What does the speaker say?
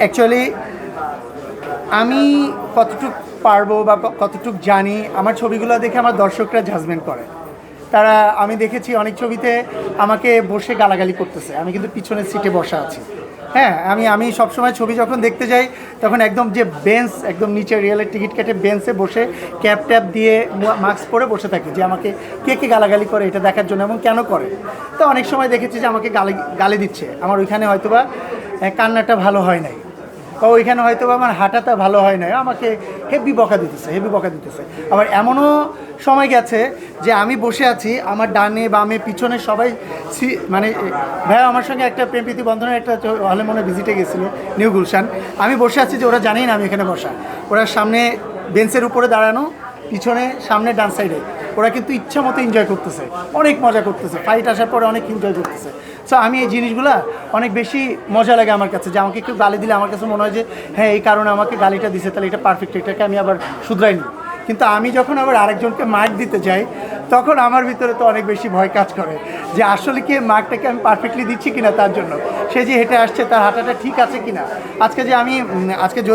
Actually আমি কতটুক পারবো বা কতটুক জানি আমার ছবিগুলো দেখে আমার দর্শকরা জাজমেন্ট করে। তারা আমি দেখেছি অনেক ছবিতে আমাকে বসে গালাগালি করতেছে, আমি কিন্তু পিছনের সিটে বসা আছি। হ্যাঁ, আমি সবসময় ছবি যখন দেখতে যাই তখন একদম যে বেঞ্চ একদম নিচে রিয়েলের টিকিট কেটে বেঞ্চে বসে ক্যাপ ট্যাপ দিয়ে মাস্ক পরে বসে থাকি যে আমাকে কে কে গালাগালি করে এটা দেখার জন্য এবং কেন করে। তো অনেক সময় দেখেছি যে আমাকে গালি দিচ্ছে, আমার ওইখানে হয়তোবা কান্নাটা ভালো হয় নাই বা ওইখানে হয়তো আমার হাঁটাটা ভালো হয় না, আমাকে হেভি বকা দিতেছে। আবার এমনও সময় গেছে যে আমি বসে আছি, আমার ডানে বামে পিছনে সবাই মানে ভাইয়া আমার সঙ্গে একটা প্রেম প্রীতি বন্ধনের একটা হলে মনে ভিজিটে গেছিলো নিউ গুলশান। আমি বসে আছি যে ওরা জানেই না আমি এখানে বসা, ওরা সামনে বেঞ্চের উপরে দাঁড়ানো, পিছনে সামনে ডান সাইডে ওরা কিন্তু ইচ্ছা মতো এনজয় করতেছে, অনেক মজা করতেছে, ফাইট আসার পরে অনেক এনজয় করতেছে। সো আমি এই জিনিসগুলা অনেক বেশি মজা লাগে আমার কাছে, যে আমাকে কেউ গালি দিলে আমার কাছে মনে হয় যে হ্যাঁ এই কারণে আমাকে গালিটা দিছে, তাহলে এটা পারফেক্ট, এটাকে আমি আবার শুধরাই নিই। কিন্তু আমি যখন আবার আরেকজনকে মার্ক দিতে যাই তখন আমার ভিতরে তো অনেক বেশি ভয় কাজ করে যে আসলে কি মার্কটাকে আমি পারফেক্টলি দিচ্ছি কিনা, তার জন্য সে যে হেঁটে আসছে তার হাঁটাটা ঠিক আছে কিনা। আজকে